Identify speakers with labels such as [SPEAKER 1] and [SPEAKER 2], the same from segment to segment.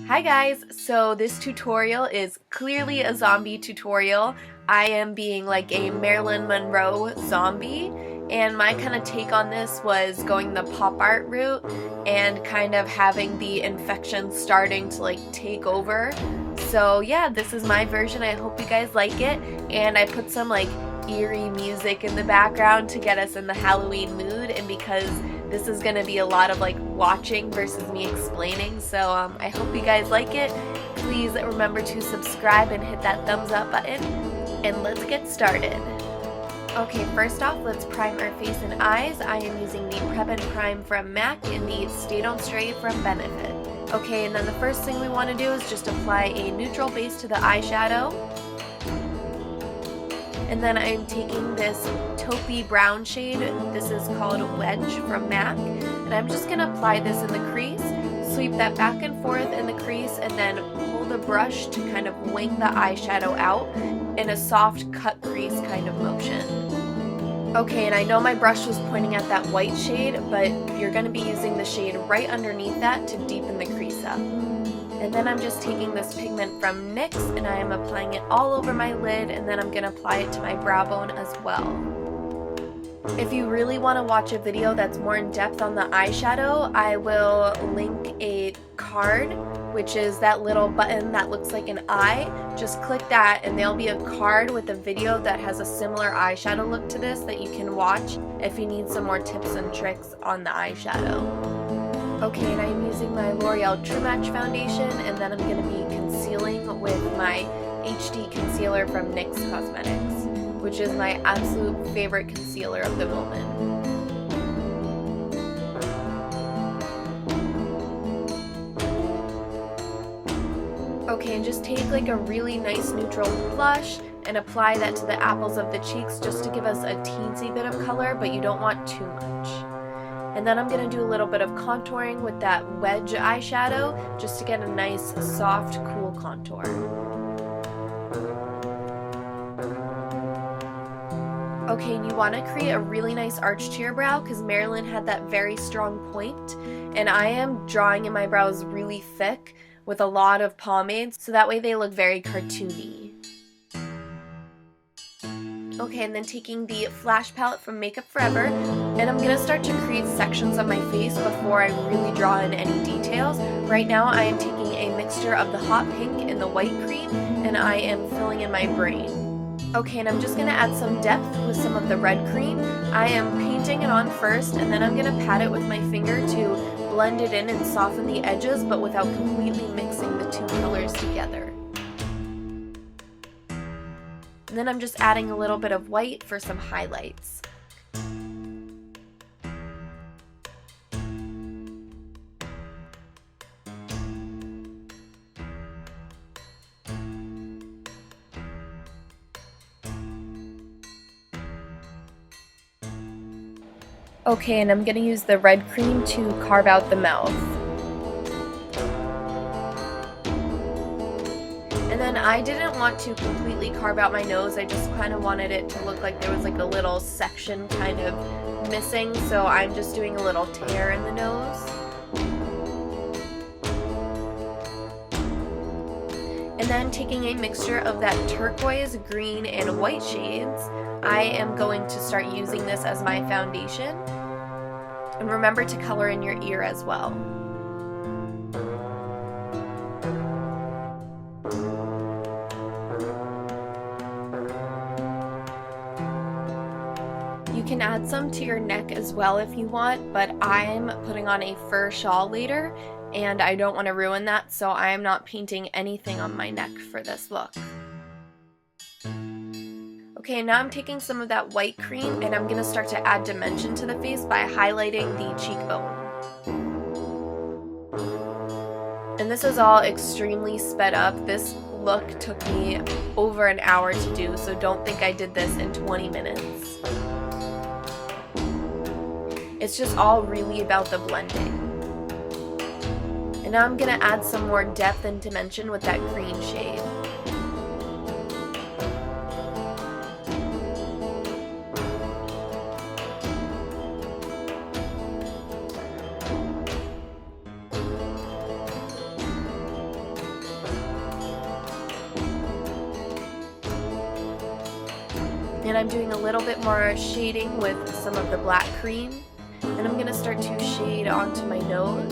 [SPEAKER 1] Hi guys, so this tutorial is clearly a zombie tutorial. I am being like a Marilyn Monroe zombie, and my kind of take on this was going the pop art route and kind of having the infection starting to like take over. So yeah, this is my version. I hope you guys like it, and I put some like eerie music in the background to get us in the Halloween mood, and because this is going to be a lot of like watching versus me explaining, so I hope you guys like it. Please remember to subscribe and hit that thumbs up button, and let's get started. Okay, first off, let's prime our face and eyes. I am using the Prep and Prime from M.A.C and the Stay Don't Stray from Benefit. Okay, and then the first thing we want to do is just apply a neutral base to the eyeshadow. And then I'm taking this taupey brown shade, this is called Wedge from M.A.C, and I'm just going to apply this in the crease, sweep that back and forth in the crease, and then pull the brush to kind of wing the eyeshadow out in a soft cut crease kind of motion. Okay, and I know my brush was pointing at that white shade, but you're going to be using the shade right underneath that to deepen the crease up. And then I'm just taking this pigment from NYX and I am applying it all over my lid, and then I'm going to apply it to my brow bone as well. If you really want to watch a video that's more in depth on the eyeshadow, I will link a card, which is that little button that looks like an eye. Just click that and there'll be a card with a video that has a similar eyeshadow look to this that you can watch if you need some more tips and tricks on the eyeshadow. Okay, and I'm using my Loreal True Match foundation, and then I'm going to be concealing with my HD concealer from NYX Cosmetics, which is my absolute favorite concealer of the moment. Okay, and just take like a really nice neutral blush and apply that to the apples of the cheeks just to give us a teensy bit of color, but you don't want too much. And then I'm going to do a little bit of contouring with that Wedge eyeshadow just to get a nice, soft, cool contour. Okay, and you want to create a really nice arch to your brow because Marilyn had that very strong point, and I am drawing in my brows really thick with a lot of pomade so that way they look very cartoony. Okay, and then taking the Flash palette from Makeup Forever, and I'm going to start to create sections of my face before I really draw in any details. Right now I am taking a mixture of the hot pink and the white cream, and I am filling in my brain. Okay, and I'm just going to add some depth with some of the red cream. I am painting it on first, and then I'm going to pat it with my finger to blend it in and soften the edges, but without completely mixing the two colors together. And then I'm just adding a little bit of white for some highlights. Okay, and I'm going to use the red cream to carve out the mouth. And then I didn't want to completely carve out my nose, I just kind of wanted it to look like there was like a little section kind of missing, so I'm just doing a little tear in the nose. And then taking a mixture of that turquoise, green, and white shades, I am going to start using this as my foundation. And remember to color in your ear as well. You can add some to your neck as well if you want, but I'm putting on a fur shawl later, and I don't want to ruin that, so I am not painting anything on my neck for this look. Okay, now I'm taking some of that white cream, and I'm going to start to add dimension to the face by highlighting the cheekbone. And this is all extremely sped up. This look took me over an hour to do, so don't think I did this in 20 minutes. It's just all really about the blending. And now I'm going to add some more depth and dimension with that green shade. And I'm doing a little bit more shading with some of the black cream. And I'm going to start to shade onto my nose.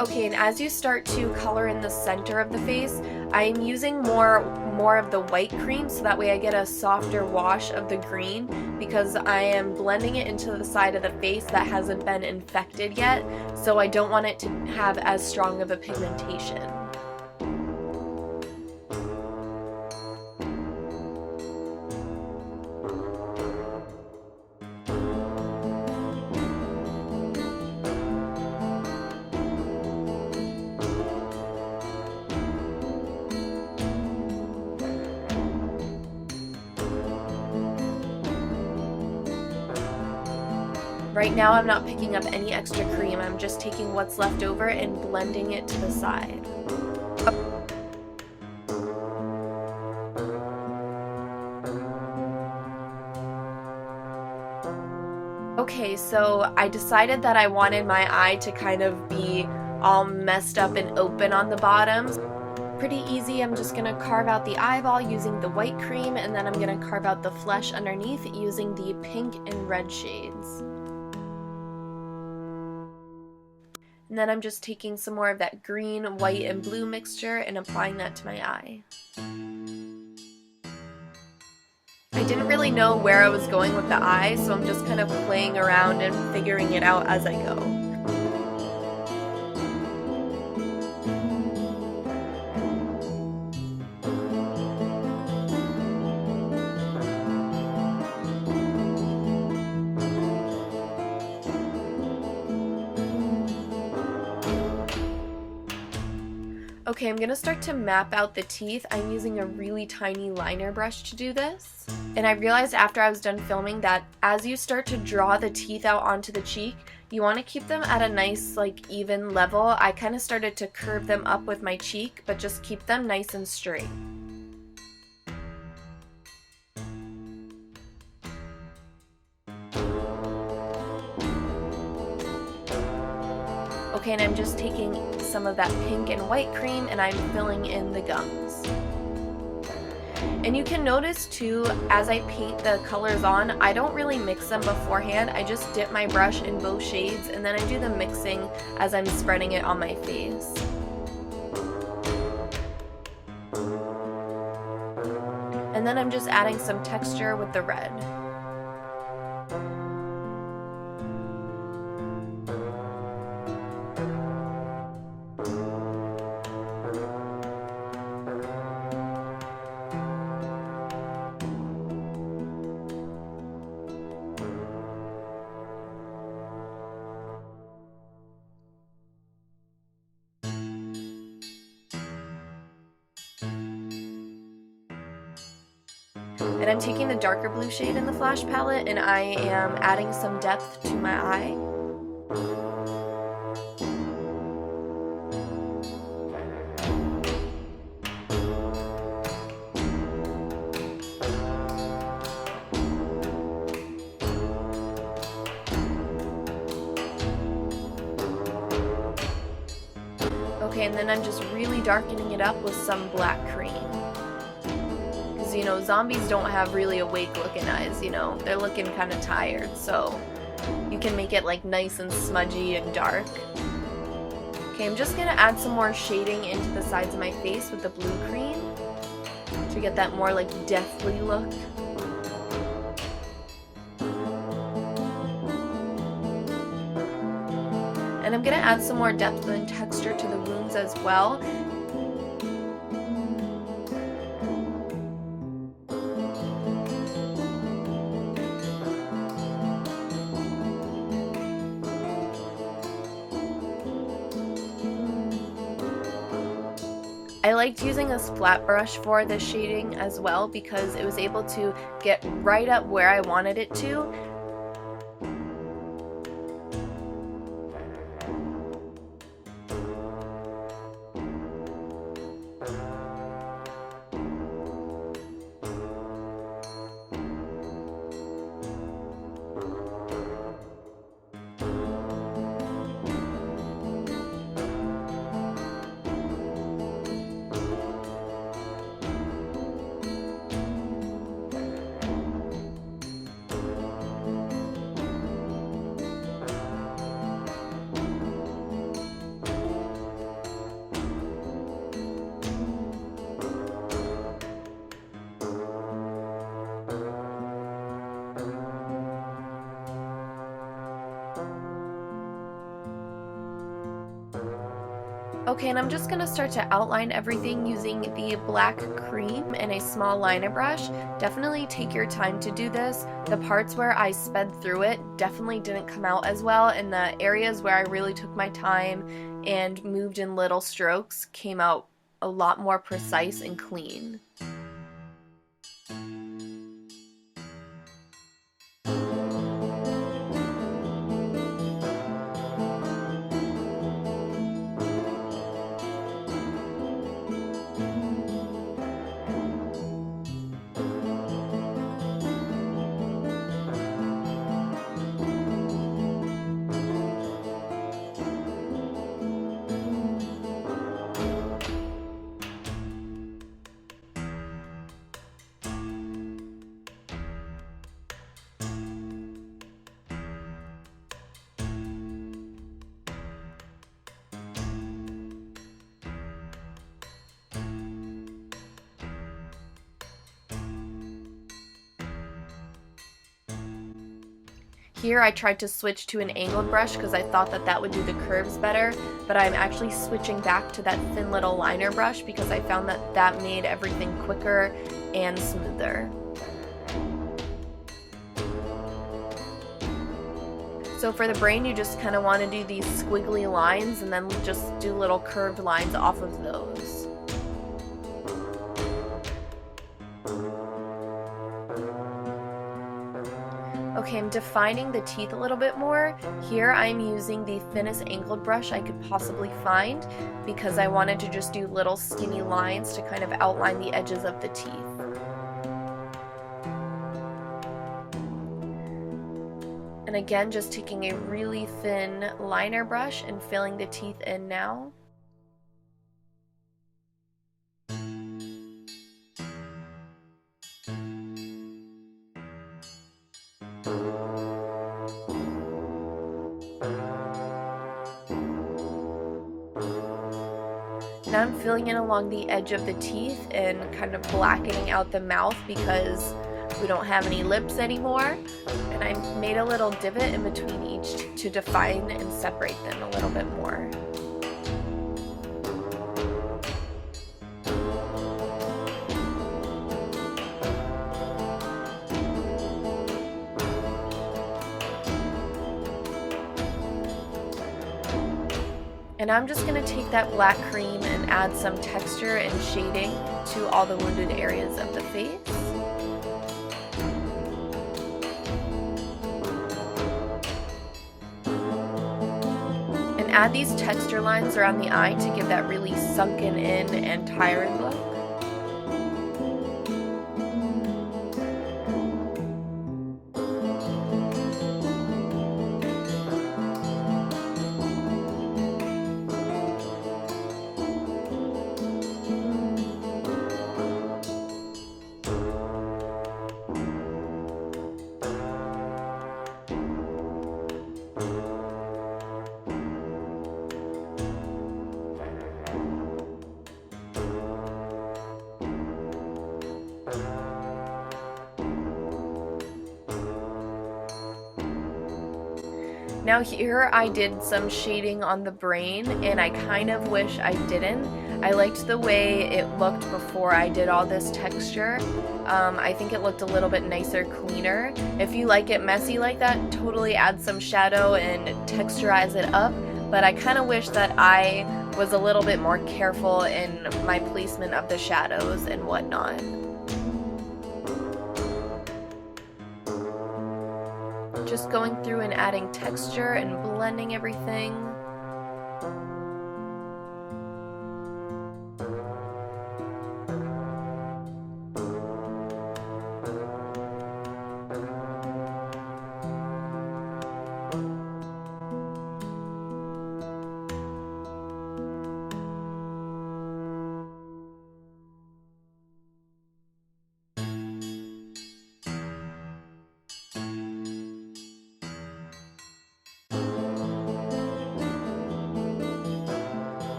[SPEAKER 1] Okay, and as you start to color in the center of the face, I'm using more of the white cream so that way I get a softer wash of the green, because I am blending it into the side of the face that hasn't been infected yet, so I don't want it to have as strong of a pigmentation. Right now I'm not picking up any extra cream, I'm just taking what's left over and blending it to the side. Okay, so I decided that I wanted my eye to kind of be all messed up and open on the bottoms. Pretty easy. I'm just going to carve out the eyeball using the white cream, and then I'm going to carve out the flesh underneath using the pink and red shades. And then I'm just taking some more of that green, white, and blue mixture and applying that to my eye. I didn't really know where I was going with the eye, so I'm just kind of playing around and figuring it out as I go. Okay, I'm gonna start to map out the teeth. I'm using a really tiny liner brush to do this. And I realized after I was done filming that as you start to draw the teeth out onto the cheek, you want to keep them at a nice, like, even level. I kind of started to curve them up with my cheek, but just keep them nice and straight. Okay, and I'm just taking some of that pink and white cream and I'm filling in the gums. And you can notice too, as I paint the colors on, I don't really mix them beforehand. I just dip my brush in both shades and then I do the mixing as I'm spreading it on my face. And then I'm just adding some texture with the red. And I'm taking the darker blue shade in the Flash palette and I am adding some depth to my eye. Okay, and then I'm just really darkening it up with some black cream. You know, zombies don't have really awake looking eyes, you know, they're looking kind of tired, so you can make it like nice and smudgy and dark. Okay, I'm just gonna add some more shading into the sides of my face with the blue cream to get that more like deathly look. And I'm gonna add some more depth and texture to the wounds as well. I liked using a flat brush for this shading as well because it was able to get right up where I wanted it to. Okay, and I'm just going to start to outline everything using the black cream and a small liner brush. Definitely take your time to do this. The parts where I sped through it definitely didn't come out as well, and the areas where I really took my time and moved in little strokes came out a lot more precise and clean. Here I tried to switch to an angled brush because I thought that that would do the curves better, but I'm actually switching back to that thin little liner brush because I found that that made everything quicker and smoother. So for the brain, you just kind of want to do these squiggly lines and then just do little curved lines off of those. Okay, I'm defining the teeth a little bit more. Here I'm using the thinnest angled brush I could possibly find because I wanted to just do little skinny lines to kind of outline the edges of the teeth. And again, just taking a really thin liner brush and filling the teeth in now. Now I'm filling in along the edge of the teeth and kind of blackening out the mouth because we don't have any lips anymore. And I made a little divot in between each to define and separate them a little bit more. And I'm just going to take that black cream and add some texture and shading to all the wounded areas of the face. And add these texture lines around the eye to give that really sunken in and tired look. Now here I did some shading on the brain, and I kind of wish I didn't. I liked the way it looked before I did all this texture. I think it looked a little bit nicer, cleaner. If you like it messy like that, totally add some shadow and texturize it up, but I kind of wish that I was a little bit more careful in my placement of the shadows and whatnot. Just going through and adding texture and blending everything.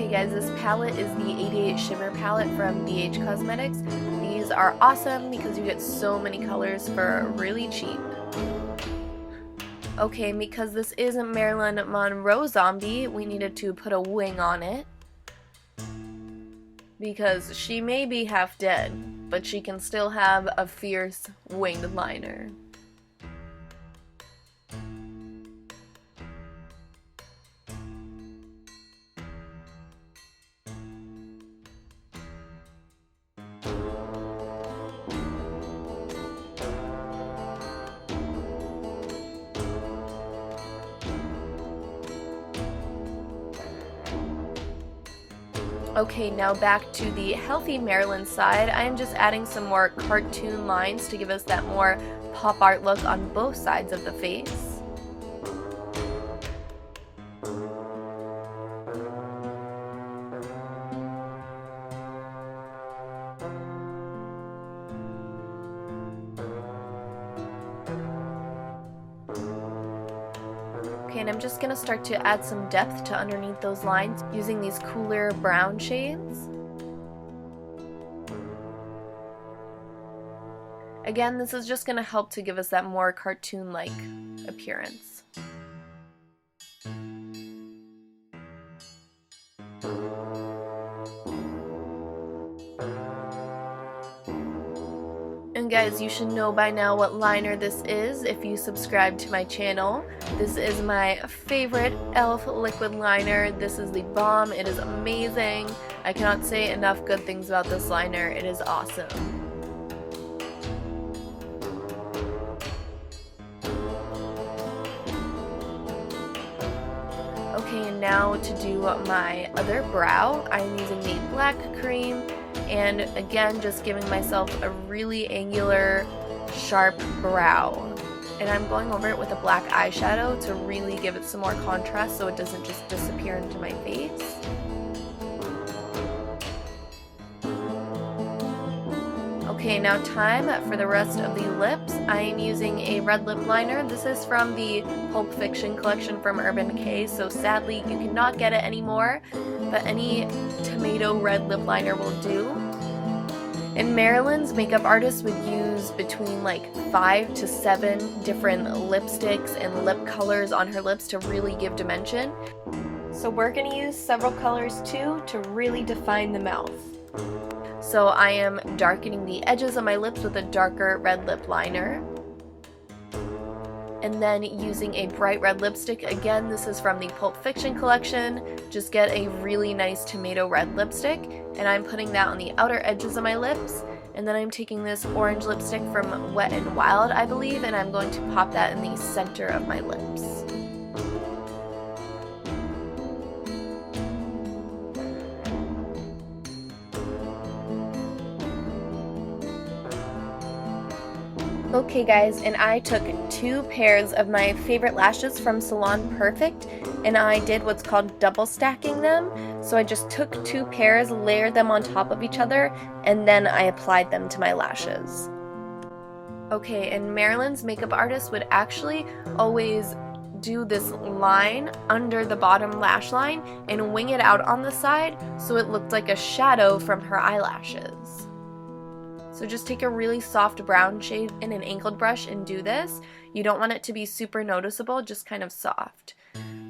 [SPEAKER 1] Okay guys, this palette is the 88 Shimmer Palette from Bhcosmetics. These are awesome because you get so many colors for really cheap. Okay, because this isn't Marilyn Monroe zombie, we needed to put a wing on it. Because she may be half dead, but she can still have a fierce winged liner. Okay, now back to the healthy Marilyn side. I am just adding some more cartoon lines to give us that more pop art look on both sides of the face. And I'm just going to start to add some depth to underneath those lines using these cooler brown shades. Again, this is just going to help to give us that more cartoon-like appearance. And guys, you should know by now what liner this is if you subscribe to my channel. This is my favorite E.L.F. liquid liner. This is the bomb. It is amazing. I cannot say enough good things about this liner. It is awesome. Okay, and now to do my other brow, I'm using the black cream. And again, just giving myself a really angular, sharp brow. And I'm going over it with a black eyeshadow to really give it some more contrast so it doesn't just disappear into my face. Okay, now time for the rest of the lips. I am using a red lip liner. This is from the Pulp Fiction collection from Urban Decay, so sadly you cannot get it anymore, but any tomato red lip liner will do. And Marilyn's makeup artists would use between like 5 to 7 different lipsticks and lip colors on her lips to really give dimension. So we're going to use several colors too to really define the mouth. So I am darkening the edges of my lips with a darker red lip liner. And then using a bright red lipstick. Again, this is from the Pulp Fiction collection. Just get a really nice tomato red lipstick, and I'm putting that on the outer edges of my lips. And then I'm taking this orange lipstick from Wet n Wild, I believe, and I'm going to pop that in the center of my lips. Okay guys, and I took 2 pairs of my favorite lashes from Salon Perfect, and I did what's called double stacking them. So I just took 2 pairs, layered them on top of each other, and then I applied them to my lashes. Okay, and Marilyn's makeup artist would actually always do this line under the bottom lash line and wing it out on the side so it looked like a shadow from her eyelashes. So just take a really soft brown shade in an angled brush and do this. You don't want it to be super noticeable, just kind of soft.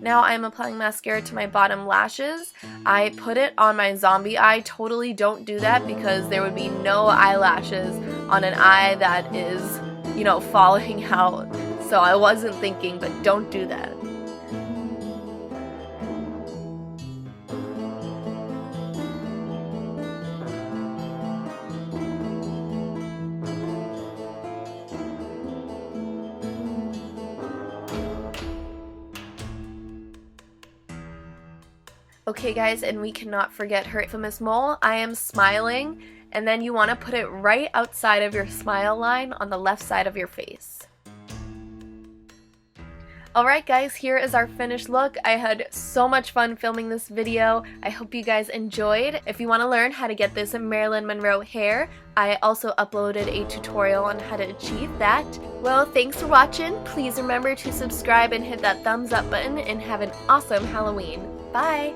[SPEAKER 1] Now I'm applying mascara to my bottom lashes. I put it on my zombie eye. Totally don't do that because there would be no eyelashes on an eye that is, you know, falling out. So I wasn't thinking, but don't do that. Okay guys, and we cannot forget her infamous mole. I am smiling, and then you want to put it right outside of your smile line on the left side of your face. Alright guys, here is our finished look. I had so much fun filming this video. I hope you guys enjoyed. If you want to learn how to get this Marilyn Monroe hair, I also uploaded a tutorial on how to achieve that. Well, thanks for watching. Please remember to subscribe and hit that thumbs up button, and have an awesome Halloween. Bye!